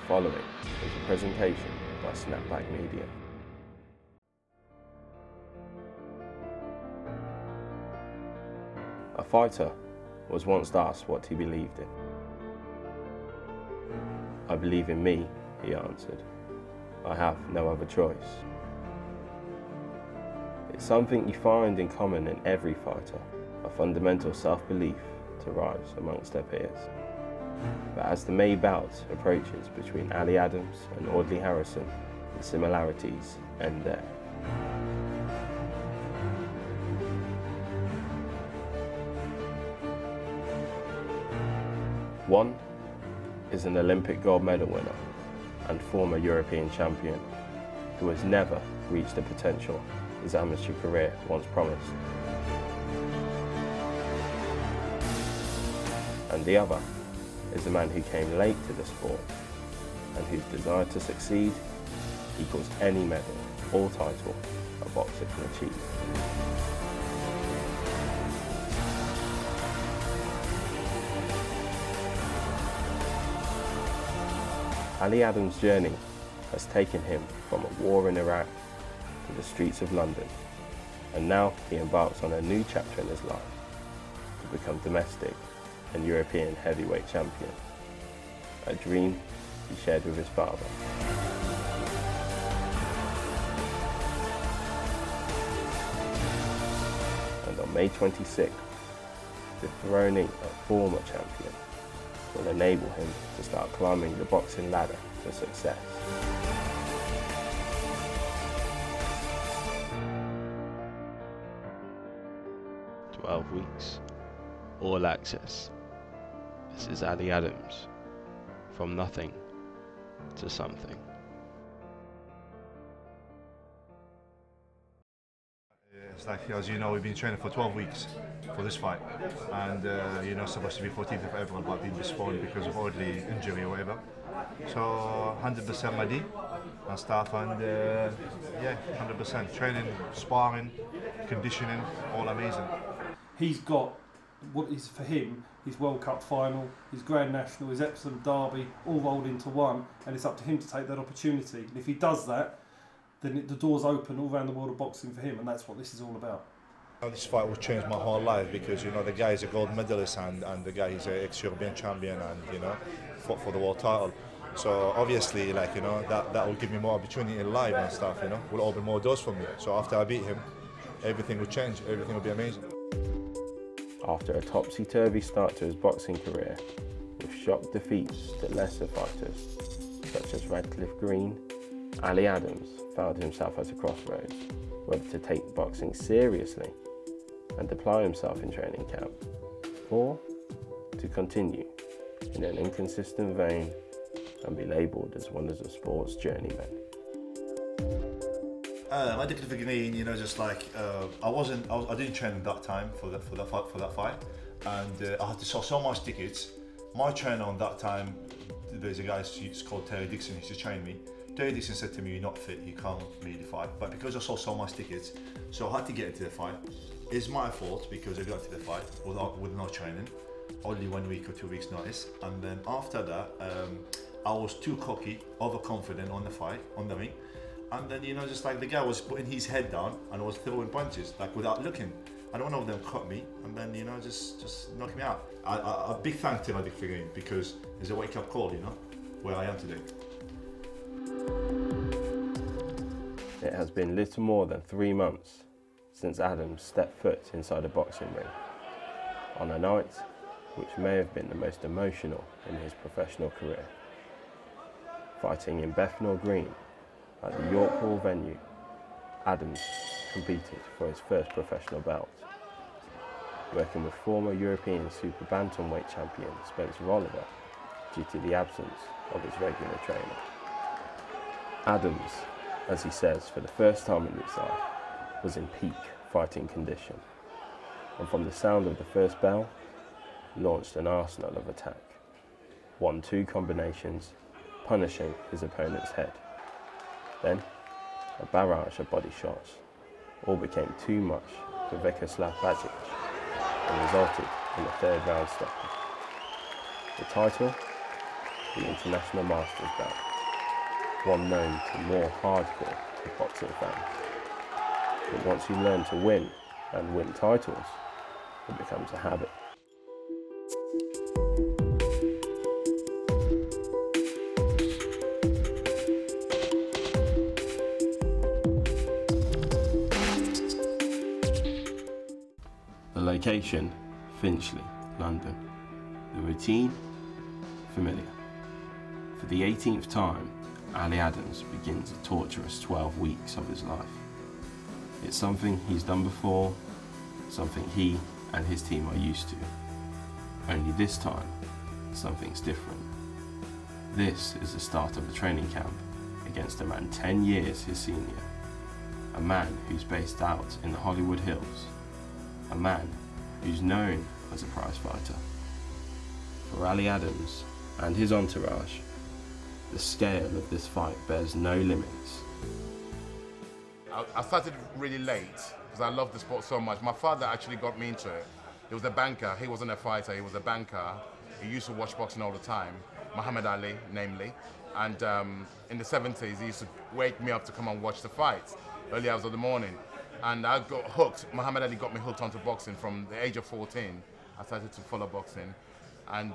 following is a presentation by Snapback Media. A fighter was once asked what he believed in. "I believe in me," he answered. "I have no other choice." It's something you find in common in every fighter, a fundamental self-belief to rise amongst their peers. But as the May bout approaches between Ali Adams and Audley Harrison, the similarities end there. One is an Olympic gold medal winner and former European champion who has never reached the potential his amateur career once promised. And the other is a man who came late to the sport and whose desire to succeed equals any medal or title a boxer can achieve. Ali Adams' journey has taken him from a war in Iraq to the streets of London, and now he embarks on a new chapter in his life to become domestic and European heavyweight champion, a dream he shared with his father. And on May 26th, dethroning a former champion will enable him to start climbing the boxing ladder to success. "12 weeks, all access. This is Ali Adams, from nothing to something." It's like, as you know, we've been training for 12 weeks for this fight, and you know, supposed to be 14th of April, but been postponed because of Audley injury or whatever. So 100% ready and stuff, and yeah, 100% training, sparring, conditioning, all amazing. He's got what is for him his World Cup final, his Grand National, his Epsom Derby, all rolled into one, and it's up to him to take that opportunity. And if he does that, then the doors open all around the world of boxing for him, and that's what this is all about. This fight will change my whole life because, you know, the guy is a gold medalist and the guy is an ex-European champion and, you know, fought for the world title. So obviously, like, you know, that will give me more opportunity in life and stuff, you know, will open more doors for me. So after I beat him, everything will change, everything will be amazing. After a topsy-turvy start to his boxing career, with shock defeats to lesser fighters such as Radcliffe Green, Ali Adams found himself at a crossroads, whether to take boxing seriously and apply himself in training camp, or to continue in an inconsistent vein and be labelled as one of the sport's journeymen. Radcliffe Green, you know, just like I didn't train at that time for that fight, and I had to sell so much tickets. My trainer on that time, there's a guy called Terry Dixon. He used to train me. Terry Dixon said to me, "You're not fit, you can't really fight." But because I sold so much tickets, so I had to get into the fight. It's my fault because I got into the fight with no training, only 1 week or 2 weeks notice. And then after that, I was too cocky, overconfident on the fight, on the ring. And then, you know, just like the guy was putting his head down and was throwing punches, like without looking. And one of them caught me and then, you know, just knocked me out. A big thank to Radcliffe Green because it's a wake-up call, you know, where I am today. It has been little more than 3 months since Adams stepped foot inside a boxing ring, on a night which may have been the most emotional in his professional career. Fighting in Bethnal Green at the York Hall venue, Adams competed for his first professional belt, working with former European super bantamweight champion Spencer Oliver due to the absence of his regular trainer. Adams, as he says for the first time in his life, was in peak fighting condition, and from the sound of the first bell, launched an arsenal of attack. 1-2 combinations, punishing his opponent's head. Then, a barrage of body shots, all became too much for Vyacheslav Bajic and resulted in a third round stopper. The title the International Masters belt, one known to more hardcore boxing fans. But once you learn to win and win titles, it becomes a habit. The location, Finchley, London. The routine, familiar. For the 18th time, Ali Adams begins a torturous 12 weeks of his life. It's something he's done before, something he and his team are used to. Only this time, something's different. This is the start of the training camp against a man 10 years his senior. A man who's based out in the Hollywood Hills. A man who's known as a prize fighter. For Ali Adams and his entourage, the scale of this fight bears no limits. I started really late because I love the sport so much. My father actually got me into it. He was a banker. He wasn't a fighter, he was a banker. He used to watch boxing all the time, Muhammad Ali, namely. And in the 70s, he used to wake me up to come and watch the fights, early hours of the morning. And I got hooked. Muhammad Ali got me hooked onto boxing from the age of 14. I started to follow boxing. And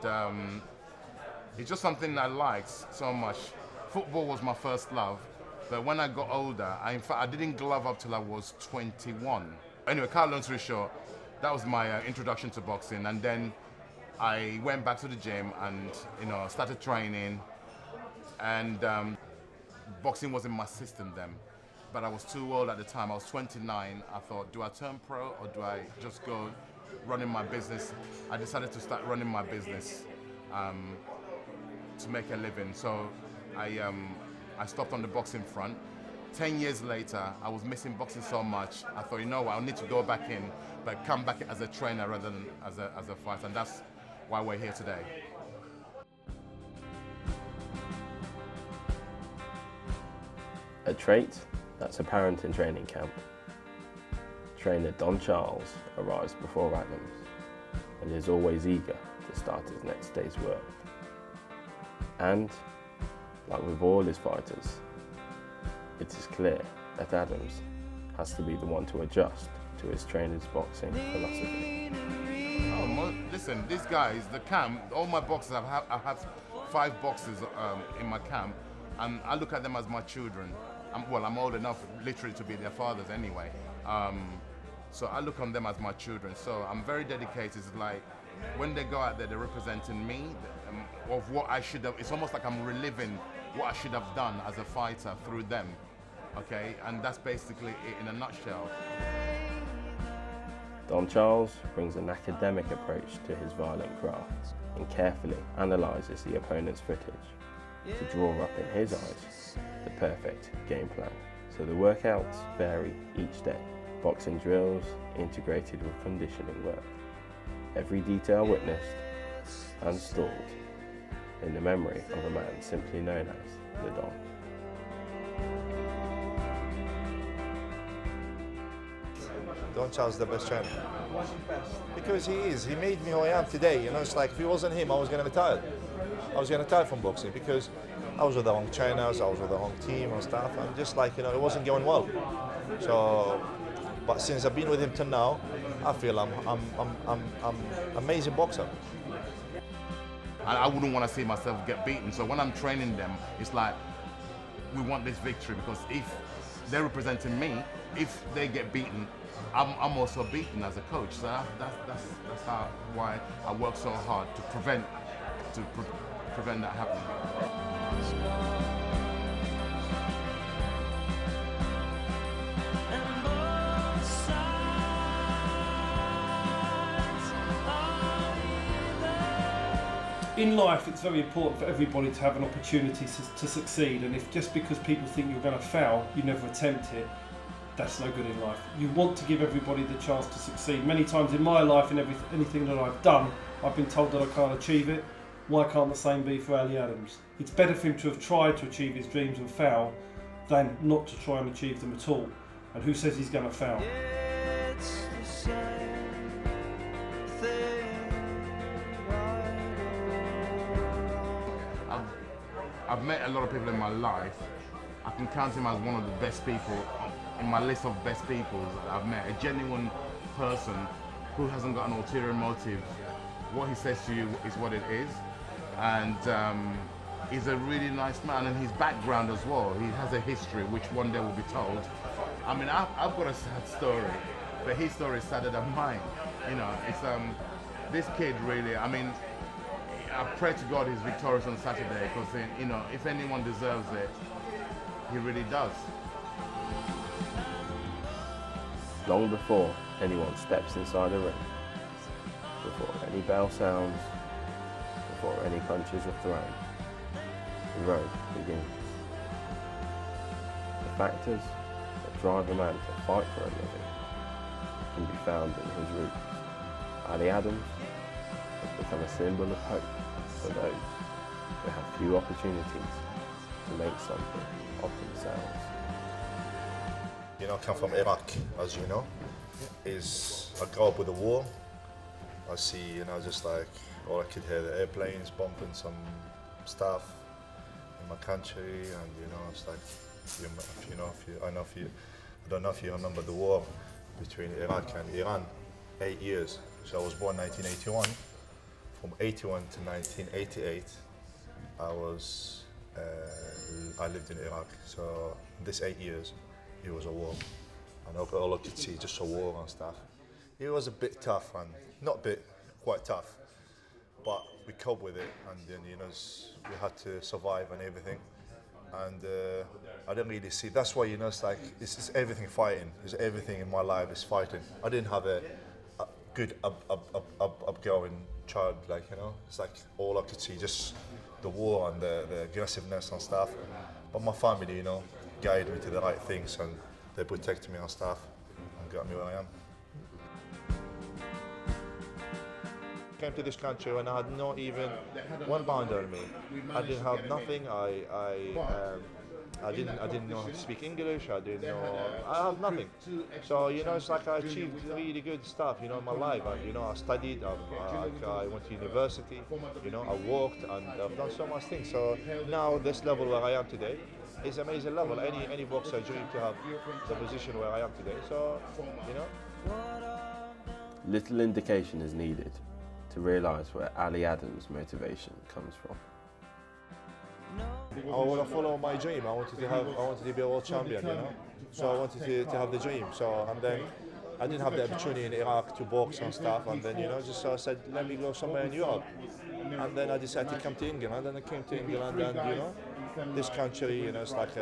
it's just something I liked so much. Football was my first love, but when I got older, in fact, I didn't glove up till I was 21. Anyway, cut a long story short, that was my introduction to boxing. And then I went back to the gym and started training. And boxing wasn't my system then. But I was too old at the time. I was 29. I thought, do I turn pro or do I just go running my business? I decided to start running my business to make a living. So I stopped on the boxing front. 10 years later, I was missing boxing so much. I thought, you know what, I'll need to go back in, but come back as a trainer rather than as a fighter. And that's why we're here today. A trait that's apparent in training camp. Trainer Don Charles arrives before Adams and is always eager to start his next day's work. And, like with all his fighters, it is clear that Adams has to be the one to adjust to his trainer's boxing philosophy. Listen, these guys, the camp, all my boxers, I have 5 boxers in my camp, and I look at them as my children. I'm old enough literally to be their fathers anyway. So I look on them as my children. So I'm very dedicated. It's like when they go out there, they're representing me of what I should have. It's almost like I'm reliving what I should have done as a fighter through them. Okay, and that's basically it in a nutshell. Don Charles brings an academic approach to his violent craft and carefully analyses the opponent's footage to draw up in his eyes the perfect game plan. So the workouts vary each day. Boxing drills integrated with conditioning work. Every detail witnessed and stored in the memory of a man simply known as the Don. Don Charles is the best trainer. Because he is. He made me who I am today. It's like if it wasn't him, I was going to retire. I was going to retire from boxing because I was with the wrong trainers, I was with the wrong team and stuff, and just like, it wasn't going well. So, but since I've been with him till now, I feel I'm amazing boxer. I wouldn't want to see myself get beaten. So when I'm training them, it's like, we want this victory because if they're representing me, if they get beaten, I'm also beaten as a coach. So that's why I work so hard to prevent that happening. In life, it's very important for everybody to have an opportunity to succeed, and if just because people think you're going to fail, you never attempt it, that's no good in life. You want to give everybody the chance to succeed. Many times in my life and anything that I've done, I've been told that I can't achieve it. Why can't the same be for Ali Adams? It's better for him to have tried to achieve his dreams and fail than not to try and achieve them at all. And who says he's going to fail? I've I've met a lot of people in my life. I can count him as one of the best people in my list of best people that I've met. A genuine person who hasn't got an ulterior motive. What he says to you is what it is. And he's a really nice man, and his background as well. He has a history which one day will be told. I mean, I've got a sad story, but his story is sadder than mine. You know, it's this kid really. I mean, I pray to God he's victorious on Saturday, because you know, if anyone deserves it, he really does. Long before anyone steps inside a ring, before any bell sounds, before any punches are thrown, the road begins. The factors that drive a man to fight for a living can be found in his roots. Ali Adams has become a symbol of hope for those who have few opportunities to make something of themselves. You know, I come from Iraq, as you know. I grew up with the war. I see, you know, just like all I could hear the airplanes bumping some stuff in my country, and you know, it's like, I don't know if you remember the war between Iraq and Iran, 8 years. So I was born 1981. From 81 to 1988, I lived in Iraq. So this 8 years, it was a war. And all I could see, just a war and stuff. It was a bit tough, and not bit, quite tough. But we coped with it, and then, you know, we had to survive and everything. And I didn't really see, that's why, you know, it's like, it's everything fighting. It's everything in my life is fighting. I didn't have a good upgoing child, like, you know. It's like all I could see, just the war and the aggressiveness and stuff. But my family, you know, guided me to the right things, and they protected me and stuff and got me where I am. Came to this country when I had not even £1 on me. I didn't have nothing. I didn't know how to speak English. I have nothing. So, you know, it's like I achieved really good stuff, you know, in my life. And, you know, I studied. I went to university. You know, I worked, and I've done so much things. So now this level where I am today is an amazing level. Any boxer dream to have the position where I am today. So, you know. Little indication is needed to realise where Ali Adams' motivation comes from. I want to follow my dream. I wanted to be a world champion, you know. So I wanted to have the dream. So, and then I didn't have the opportunity in Iraq to box and stuff. And then, you know, just so I said, let me go somewhere in Europe. And then I decided to come to England. And then I came to England, and you know, this country, you know, it's like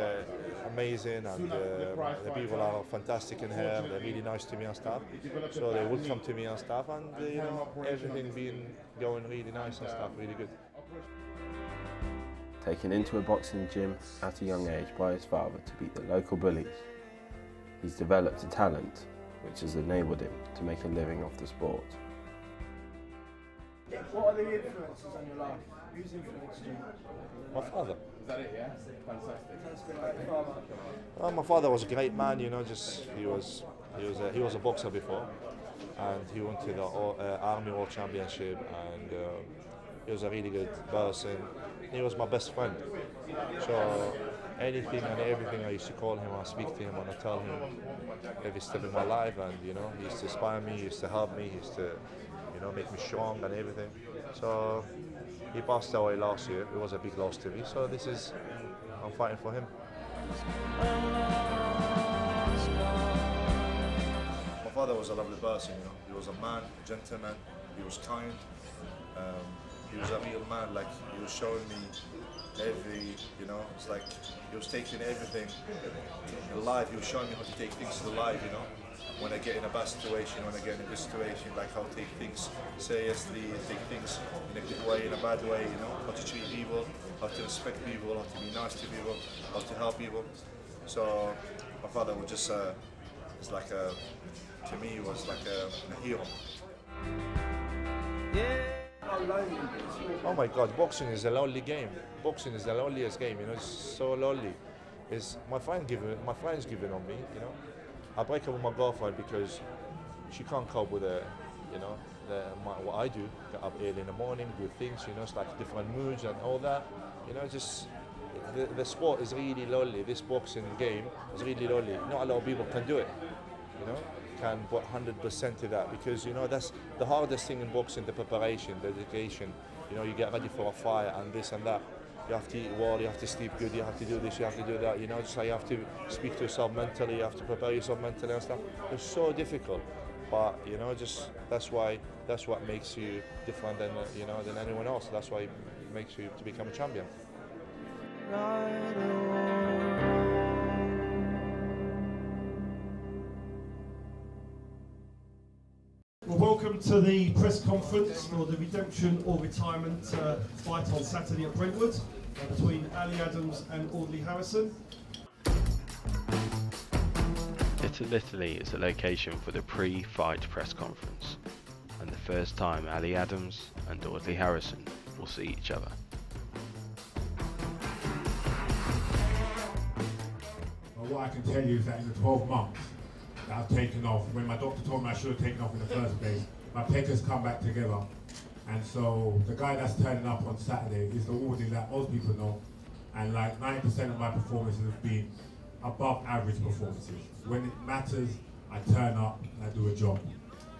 amazing, and the people are fantastic in here. They're really nice to me and stuff. So they would come to me and stuff, and you know, everything been going really nice and stuff, really good. Taken into a boxing gym at a young age by his father to beat the local bullies, he's developed a talent which has enabled him to make a living off the sport. What are the influences on your life? Who's influenced you? My father. Is that it, yeah? Fantastic. Well, my father was a great man, you know. Just he was a boxer before, and he went to the Army World Championship, and he was a really good person. He was my best friend. So anything and everything, I used to call him, I speak to him, and I tell him every step in my life, and you know, he used to inspire me, he used to help me, he used to, you know, make me strong and everything. So he passed away last year. It was a big loss to me. So I'm fighting for him. My father was a lovely person, you know. He was a man, a gentleman. He was kind. He was a real man. Like, he was showing me you know, it's like he was taking everything in life. He was showing me how to take things to life, you know. When I get in a bad situation, when I get in a good situation, like how to take things seriously, take things in a good way, in a bad way, you know, how to treat people, how to respect people, how to be nice to people, how to help people. So my father was just, it's like to me, he was like a hero. Oh my God, boxing is a lonely game. Boxing is the loneliest game, you know, it's so lonely. My friend's giving on me, you know. I break up with my girlfriend because she can't cope with you know, what I do. Get up early in the morning, do things, you know, it's like different moods and all that. You know, just the sport is really lonely. This boxing game is really lonely. Not a lot of people can do it. You know, can put 100% to that, because you know that's the hardest thing in boxing: the preparation, the dedication. You know, you get ready for a fight and this and that. You have to eat well, you have to sleep good, you have to do this, you have to do that. You know, just like you have to speak to yourself mentally, you have to prepare yourself mentally and stuff. It's so difficult, but you know, just that's what makes you different than than anyone else. That's why it makes you to become a champion. Well, welcome to the press conference for the redemption or retirement fight on Saturday at Brentwood between Ali Adams and Audley Harrison. Little Italy is the location for the pre-fight press conference, and the first time Ali Adams and Audley Harrison will see each other. Well, what I can tell you is that in the 12 months that I've taken off, when my doctor told me I should have taken off in the first place, my pec has come back together. And so the guy that's turning up on Saturday is the Audley that most people know. And like 90% of my performances have been above average performances. When it matters, I turn up and I do a job.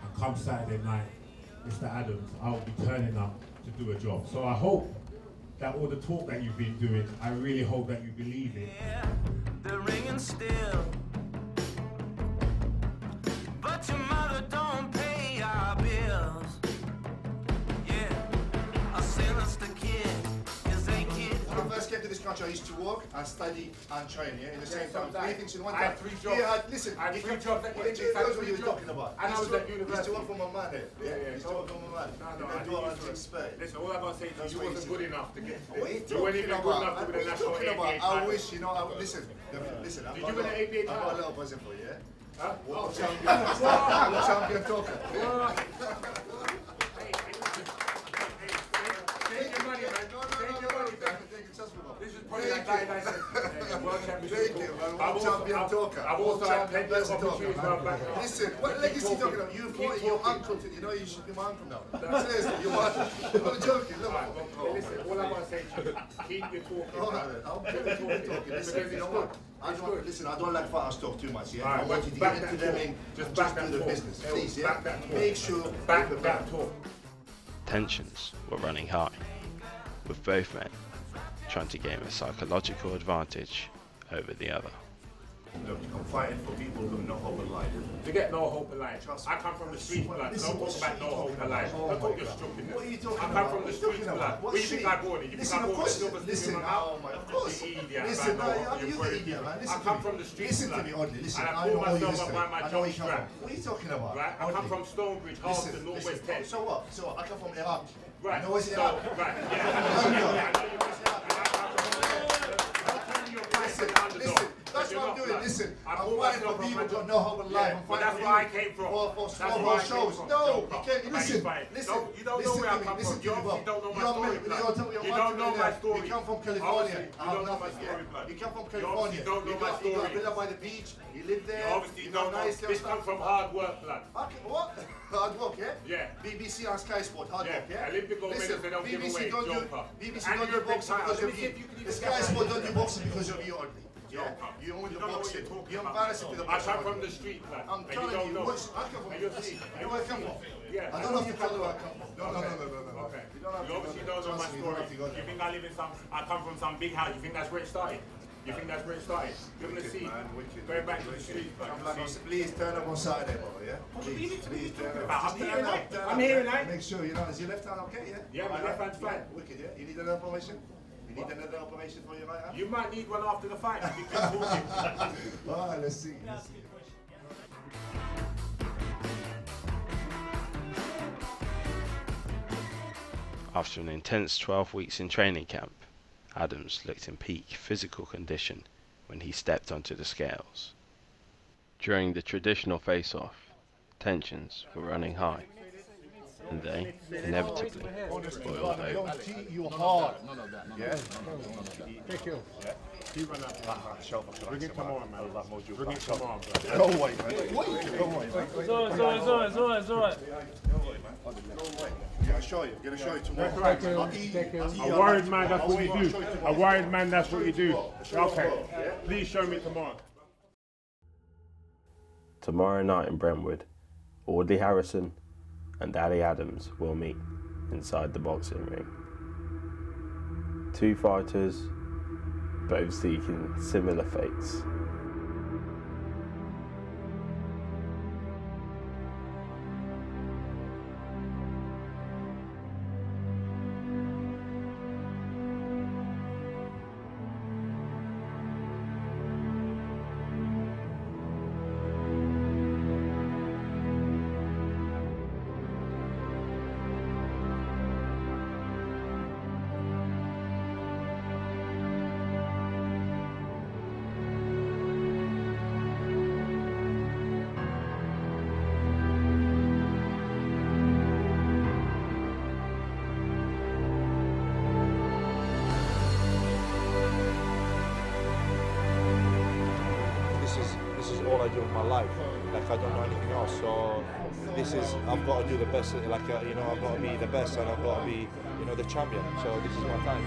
And come Saturday night, Mr. Adams, I will be turning up to do a job. So I hope that all the talk that you've been doing, I really hope that you believe it. The ringing still, but your mother don't pay our bills. Yeah, a sinister kid is a kid. When I first came to this country, I used to work and study and train, yeah, in the same time. Three things in one time. I had 3 jobs. Yeah, listen, I had 3 jobs that you didn't That's take. what you were talking about. And I was at Used university. to work for my man there. Yeah. Used to work for my man. No, I do it to expect. Listen, all I'm going to say to you, you wasn't good enough to get. What are you You weren't talking even good about? enough to What win are a you national talking about? ABA I title. wish, listen, Did you win an ABA I've got a title? little present for you, yeah? Huh? World champion talker. Take your money, man. Take your money, man. This is probably like I said. World championship. Thank you, man. World champion talker. I've also had plenty of opportunities going back. Listen, what legacy you talking about? You fought your uncle, you know you should be my uncle now. Seriously, you're I'm joking. Look. Hey, listen, all I want to say to you, keep your talking. All right, I'll keep talking. Listen, you know what? I don't like fighters talk too much, yeah? I want you to get into them and just do the business. Please, yeah? Make sure back that talk. Tensions were running high, with both men trying to gain a psychological advantage over the other. Look, I'm fighting for people who have no hope in life. Forget no hope in life. I come from the street, blood. Don't talk about no hope in life. Don't talk your stupidness. What are you talking I about? come from the street, blood. What do you think I bought it? You think I bought the silver spoon in my mouth? Of course. Idiot. Listen, You're you're the idiot, man. I come from the street, Listen to blood. me, Audley. Listen, And I I pull know all your myself up history. by my I know job where you come strap. from. What are you talking about? Right? I come from Stonebridge, Halston, Northwest 10. So what? So I come from Iraq. Right. You know where's So, Iraq? right. Yeah. Listen, that's what I'm doing. Listen, I'm fighting for people who don't know how to live. I'm But that's fighting where I came from. for That's small where I shows. came from. No, Joker. you can't. Listen, listen. No, you don't know where I come from. You obviously don't know my story, blood. You don't know my story. You come from California. You don't know my story, blood. You come from You California. obviously don't know You my got story. built up by the beach. You live there. You obviously don't know. This comes from hard work, blood. Okay, what? Hard work, yeah? Yeah. BBC on Sky Sport, hard work, yeah? Olympic gold medals they don't give away, Joker. BBC And don't do you're a big boxing fighter. because Let of me see you. if you can The even Sky get Sport that. don't do boxing because of you, Audley. Yeah? Joker. You own You the don't know what boxing. you're talking You're about. embarrassing to the I boxing. come from the street, blood. I'm And you telling don't you, know. I come from. And you'll see. You know where I come from? Yeah. I don't have to tell you where I come from. No. Okay. You don't have to You obviously go there. don't know my Trust me, you don't story. have to go there. You think I live in some? I come from some big house. You think that's where it started? You think that's where it started? You're gonna see. Going back to the streets, blood. Please turn up on Saturday, brother, yeah? Please turn up. I'm here tonight. I'm here tonight. Make sure, you know, is your left hand okay, yeah? Yeah, my left hand's fine. Wicked, yeah? You need another operation? You need another operation for your right hand? You might need one after the fight. If you keep talking. Alright, let's see. After an intense 12 weeks in training camp, Adams looked in peak physical condition when he stepped onto the scales. During the traditional face-off, tensions were running high, and they inevitably boiled over. You hard. Yeah? Thank you. Keep running up. Bring it tomorrow, man. Bring it tomorrow, bro. Go away, man. Go away, man. It's alright. I'm gonna show you tomorrow. That's right. A worried man, that's what you do. A worried man, that's what you do. Okay. Please show me tomorrow. Tomorrow night in Brentwood, Audley Harrison and Daddy Adams will meet inside the boxing ring. Two fighters, both seeking similar fates. This is all I do in my life. Like, I don't know anything else. So I've got to do the best. Like, I've got to be the best, and I've got to be, the champion. So this is my time.